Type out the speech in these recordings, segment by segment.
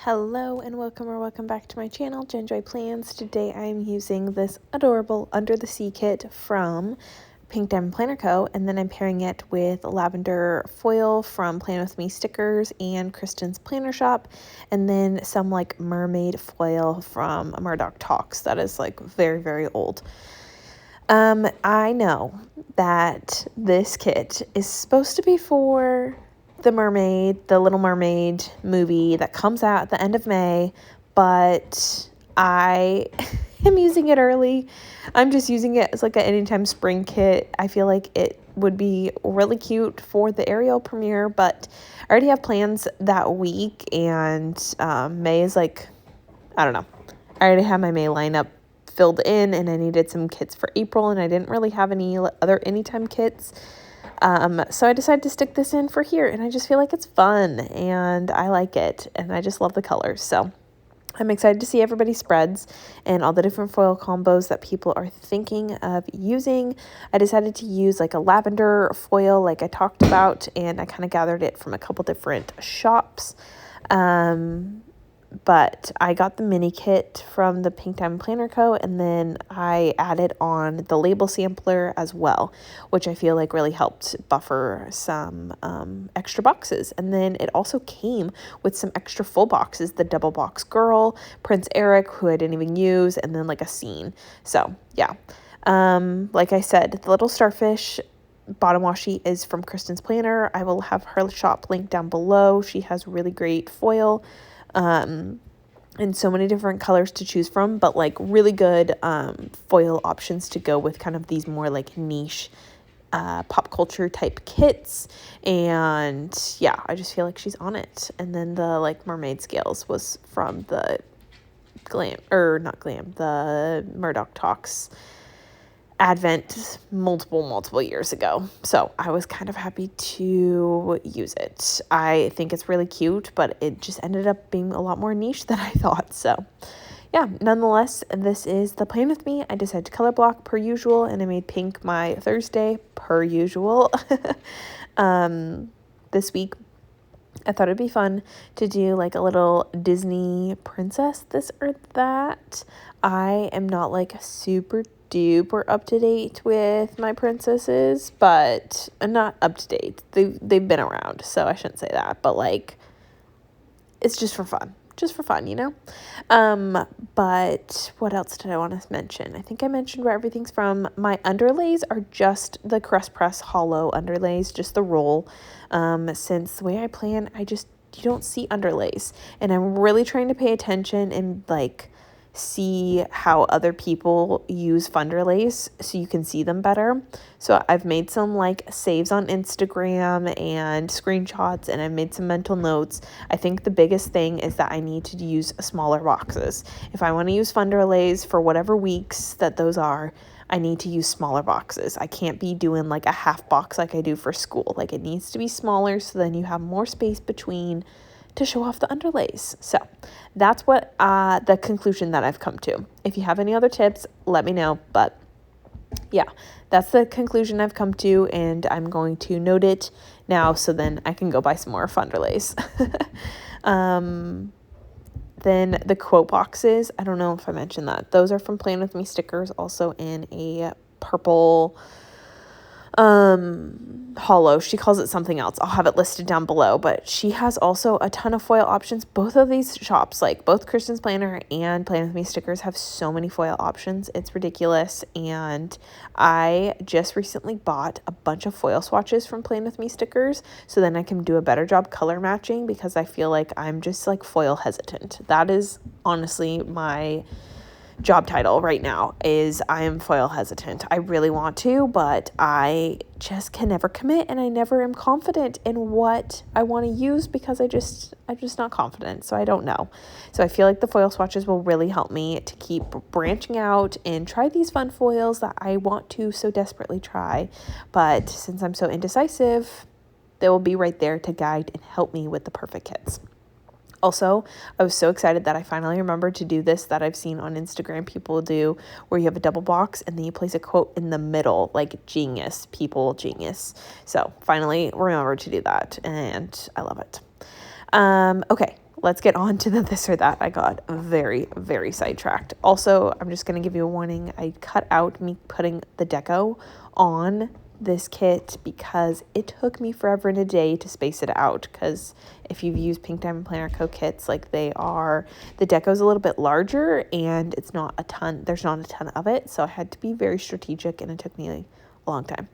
Hello and welcome back to my channel, Jenjoy Plans. Today I'm using this adorable Under the Sea kit from Pink Diamond Planner Co. And then I'm pairing it with lavender foil from Plan With Me stickers and Kristen's Planner Shop. And then some like mermaid foil from Murdoch Talks that is like very old. I know that this kit is supposed to be for the Little Mermaid movie that comes out at the end of May, but I am using it early. I'm just using it as like an anytime spring kit. I feel like it would be really cute for the Ariel premiere, but I already have plans that week, and May is like, I don't know. I already have my May lineup filled in, and I needed some kits for April, and I didn't really have any other anytime kits. So I decided to stick this in for here, and I just feel like it's fun and I like it, and I just love the colors. So I'm excited to see everybody's spreads and all the different foil combos that people are thinking of using. I decided to use like a lavender foil like I talked about, and I kind of gathered it from a couple different shops. But I got the mini kit from the Pink Diamond Planner Co. And then I added on the label sampler as well, which I feel like really helped buffer some extra boxes. And then it also came with some extra full boxes, the Double Box Girl, Prince Eric, who I didn't even use, and then like a scene. So yeah, like I said, the little starfish bottom washi is from Kristen's Planner. I will have her shop linked down below. She has really great foil and so many different colors to choose from, but like really good foil options to go with kind of these more like niche pop culture type kits. And yeah, I just feel like she's on it. And then the like mermaid scales was from the the Murdoch Talks Advent multiple years ago. So I was kind of happy to use it. I think it's really cute, but it just ended up being a lot more niche than I thought. So yeah, nonetheless, this is the Plan With Me. I decided to color block per usual, and I made pink my Thursday per usual. This week I thought it'd be fun to do like a little Disney princess this or that. I am not like super duper up to date with my princesses, but not up to date. They've been around, so I shouldn't say that, but like it's just for fun. Just for fun, you know? But what else did I want to mention? I think I mentioned where everything's from. My underlays are just the Crest Press hollow underlays, just the roll. Since the way I plan, you don't see underlays. And I'm really trying to pay attention and like see how other people use Funderlays so you can see them better. So I've made some like saves on Instagram and screenshots, and I've made some mental notes. I think the biggest thing is that I need to use smaller boxes. If I want to use Funderlays for whatever weeks that those are, I need to use smaller boxes. I can't be doing like a half box like I do for school. Like it needs to be smaller so then you have more space between to show off the underlays. So that's what the conclusion that I've come to. If you have any other tips, let me know. But yeah, that's the conclusion I've come to, and I'm going to note it now so then I can go buy some more underlays. Then the quote boxes, I don't know if I mentioned that. Those are from Plan With Me stickers, also in a purple hollow. She calls it something else. I'll have it listed down below, but she has also a ton of foil options. Both of these shops, like both Kristen's Planner and Plan With Me stickers, have so many foil options. It's ridiculous. And I just recently bought a bunch of foil swatches from Plan With Me stickers so then I can do a better job color matching, because I feel like I'm just like foil hesitant. That is honestly my job title right now, is I am foil hesitant. I really want to, but I just can never commit, and I never am confident in what I want to use because I'm just not confident. So I don't know. So I feel like the foil swatches will really help me to keep branching out and try these fun foils that I want to so desperately try. But since I'm so indecisive, they will be right there to guide and help me with the perfect kits. Also, I was so excited that I finally remembered to do this that I've seen on Instagram people do, where you have a double box and then you place a quote in the middle, like genius, people, genius. So finally remembered to do that, and I love it. Okay, let's get on to the this or that. I got very, very sidetracked. Also, I'm just going to give you a warning. I cut out me putting the deco on this kit because it took me forever and a day to space it out, because if you've used Pink Diamond Planner Co. kits, like the deco's a little bit larger and there's not a ton of it, so I had to be very strategic and it took me a long time.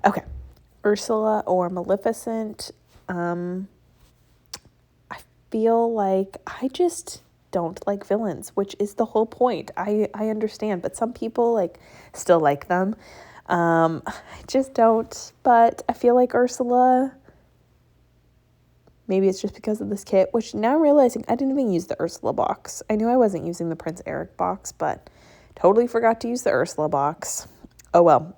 Okay, Ursula or Maleficent. I feel like I just don't like villains, which is the whole point. I understand, but some people like still like them. I just don't, but I feel like Ursula, maybe it's just because of this kit, which now I'm realizing I didn't even use the Ursula box. I knew I wasn't using the Prince Eric box, but totally forgot to use the Ursula box. Oh well.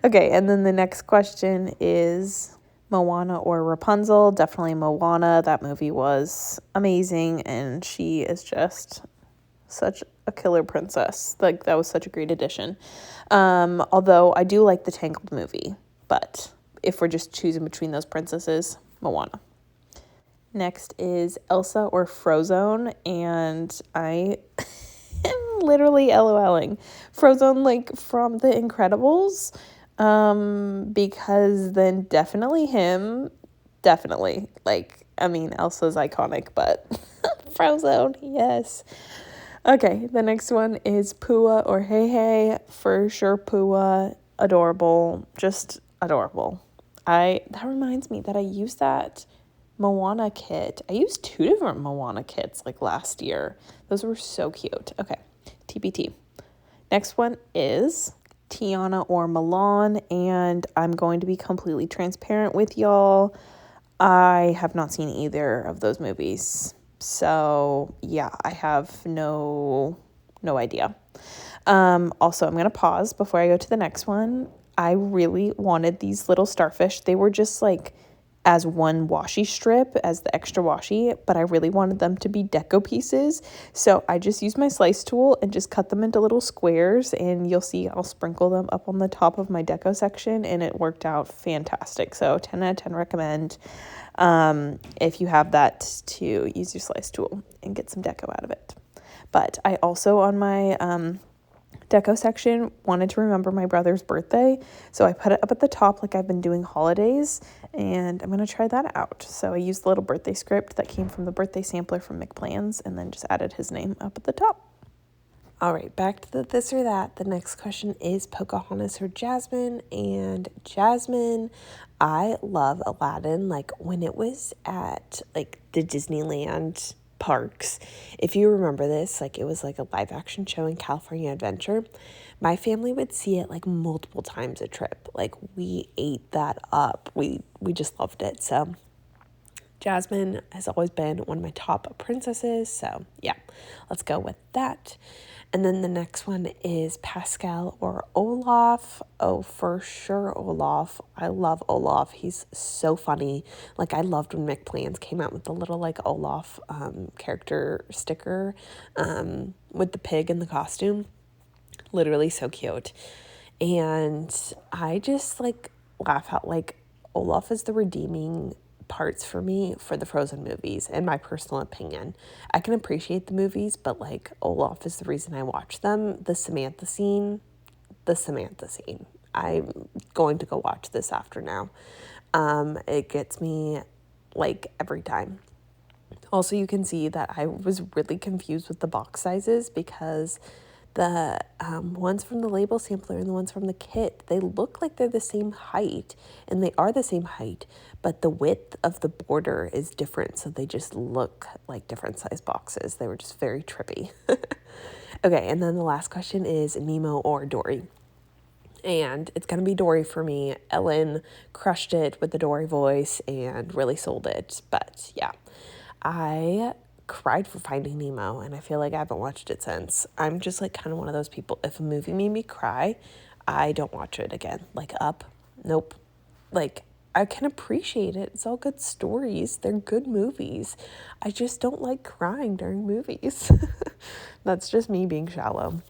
Okay, and then the next question is Moana or Rapunzel. Definitely Moana. That movie was amazing, and she is just such a killer princess. Like, that was such a great addition. Although I do like the Tangled movie, but if we're just choosing between those princesses, Moana. Next is Elsa or Frozone, and I am literally LOLing. Frozone, like, from The Incredibles, because then definitely him, definitely. Like, I mean, Elsa's iconic, but Frozone, yes. Okay, the next one is Pua or Hey Hey. For sure, Pua. Adorable. Just adorable. That reminds me that I used that Moana kit. I used 2 different Moana kits like last year. Those were so cute. Okay, TBT. Next one is Tiana or Milan, and I'm going to be completely transparent with y'all. I have not seen either of those movies. So yeah, I have no idea. Also, I'm going to pause before I go to the next one. I really wanted these little starfish. They were just like as one washi strip as the extra washi, but I really wanted them to be deco pieces. So I just used my slice tool and just cut them into little squares, and you'll see I'll sprinkle them up on the top of my deco section, and it worked out fantastic. So 10 out of 10 recommend. If you have that, to use your slice tool and get some deco out of it. But I also, on my deco section, wanted to remember my brother's birthday, so I put it up at the top like I've been doing holidays, and I'm going to try that out. So I used the little birthday script that came from the birthday sampler from McPlans, and then just added his name up at the top. All right, back to the this or that. The next question is Pocahontas or Jasmine. And Jasmine, I love Aladdin. Like, when it was at like the Disneyland parks, if you remember this, like, it was like a live action show in California Adventure. My family would see it like multiple times a trip. Like, we ate that up. We just loved it. So Jasmine has always been one of my top princesses. So yeah, let's go with that. And then the next one is Pascal or Olaf. Oh, for sure, Olaf. I love Olaf. He's so funny. Like, I loved when McPlans came out with the little like Olaf character sticker with the pig in the costume. Literally so cute. And I just like laugh out, like, Olaf is the redeeming parts for me for the Frozen movies, in my personal opinion. I can appreciate the movies, but like, Olaf is the reason I watch them. The Samantha scene. I'm going to go watch this after now. It gets me like every time. Also, you can see that I was really confused with the box sizes, because the ones from the label sampler and the ones from the kit, they look like they're the same height, and they are the same height, but the width of the border is different, so they just look like different size boxes. They were just very trippy. Okay, and then the last question is Nemo or Dory. And it's going to be Dory for me. Ellen crushed it with the Dory voice and really sold it. But yeah, I cried for Finding Nemo, and I feel like I haven't watched it since. I'm just like kind of one of those people. If a movie made me cry, I don't watch it again. Like Up, nope. Like, I can appreciate it. It's all good stories. They're good movies. I just don't like crying during movies. That's just me being shallow.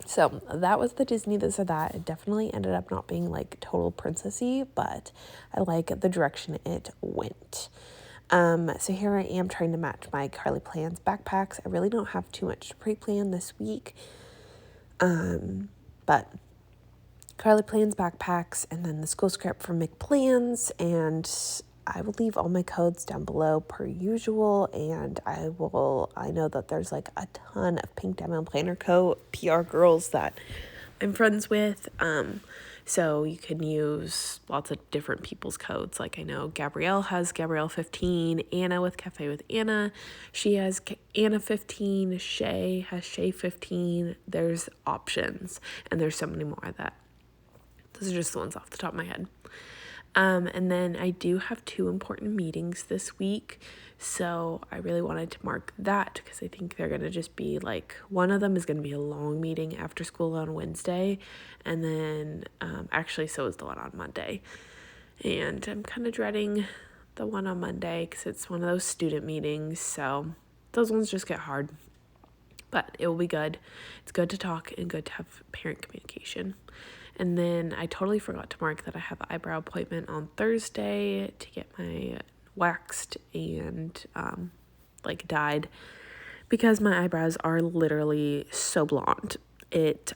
So that was the Disney this or that. It definitely ended up not being like total princessy, but I like the direction it went. So here I am trying to match my Carly Plans backpacks. I really don't have too much to pre-plan this week. But Carly Plans backpacks and then the school script from McPlans, and I will leave all my codes down below per usual, and I know that there's like a ton of Pink Diamond Planner Co. PR girls that I'm friends with, so you can use lots of different people's codes. Like I know Gabrielle has Gabrielle 15, Anna with Cafe with Anna, she has Anna 15, Shay has Shay 15. There's options, and there's so many more that those are just the ones off the top of my head. And then I do have 2 important meetings this week, so I really wanted to mark that because I think they're going to just be like, one of them is going to be a long meeting after school on Wednesday, and then actually so is the one on Monday. And I'm kind of dreading the one on Monday because it's one of those student meetings, so those ones just get hard. But it will be good. It's good to talk and good to have parent communication. And then I totally forgot to mark that I have an eyebrow appointment on Thursday to get my waxed and dyed, because my eyebrows are literally so blonde.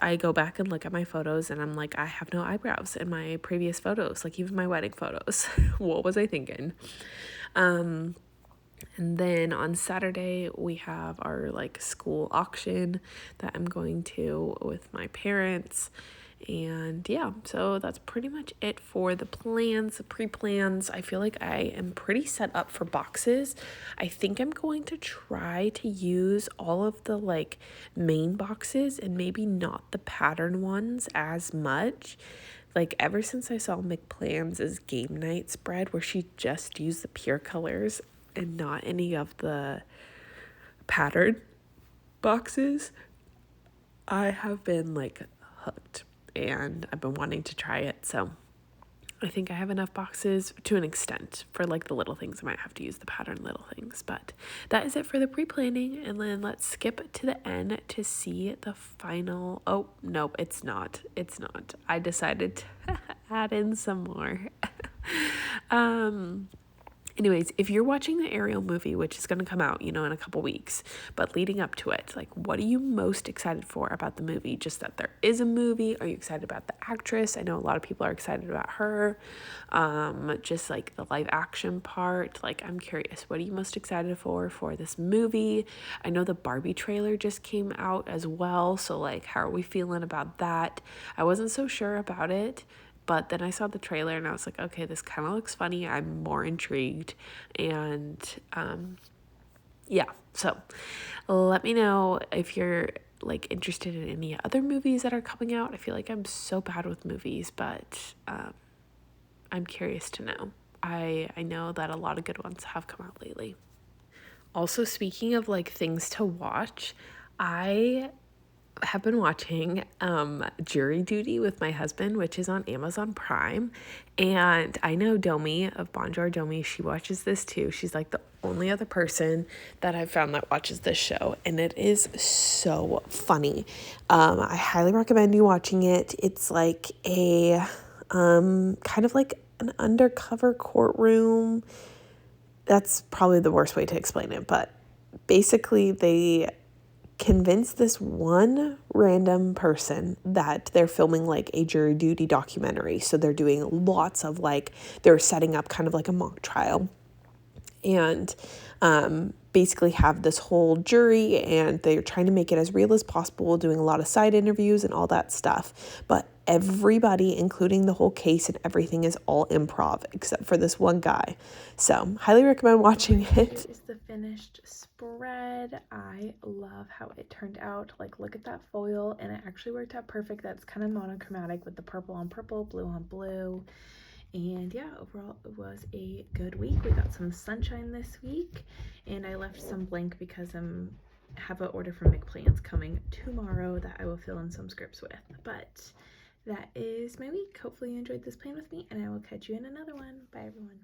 I go back and look at my photos and I'm like, I have no eyebrows in my previous photos, like even my wedding photos. What was I thinking? And then on Saturday, we have our school auction that I'm going to with my parents. And yeah, so that's pretty much it for the plans, the pre-plans. I feel like I am pretty set up for boxes. I think I'm going to try to use all of the main boxes and maybe not the pattern ones as much. Ever since I saw McPlans' game night spread where she just used the pure colors and not any of the pattern boxes, I have been hooked. And I've been wanting to try it, so I think I have enough boxes to an extent. For the little things, I might have to use the pattern little things, but that is it for the pre-planning. And then let's skip to the end to see the final. Oh, nope, it's not. I decided to add in some more. Anyways, if you're watching the Ariel movie, which is going to come out, in a couple weeks, but leading up to it, what are you most excited for about the movie? Just that there is a movie? Are you excited about the actress? I know a lot of people are excited about her. Just the live action part. I'm curious, what are you most excited for this movie? I know the Barbie trailer just came out as well. So how are we feeling about that? I wasn't so sure about it. But then I saw the trailer and I was like, okay, this kind of looks funny. I'm more intrigued. And yeah, so let me know if you're interested in any other movies that are coming out. I feel like I'm so bad with movies, but I'm curious to know. I know that a lot of good ones have come out lately. Also, speaking of things to watch, I have been watching Jury Duty with my husband, which is on Amazon Prime, and I know Domi of Bonjour Domi, she watches this too. She's the only other person that I've found that watches this show, and it is so funny. I highly recommend you watching it. It's a kind of an undercover courtroom. That's probably the worst way to explain it, but basically they convince this one random person that they're filming a jury duty documentary. So they're doing lots of they're setting up kind of a mock trial, and basically have this whole jury, and they're trying to make it as real as possible, doing a lot of side interviews and all that stuff. But everybody, including the whole case and everything, is all improv except for this one guy. So highly recommend watching it. Here is the finished spread. I love how it turned out. Look at that foil, and it actually worked out perfect. That's kind of monochromatic with the purple on purple, blue on blue. And yeah, overall it was a good week. We got some sunshine this week, and I left some blank because I have an order from McPlans coming tomorrow that I will fill in some scripts with. But that is my week. Hopefully you enjoyed this plan with me, and I will catch you in another one. Bye everyone.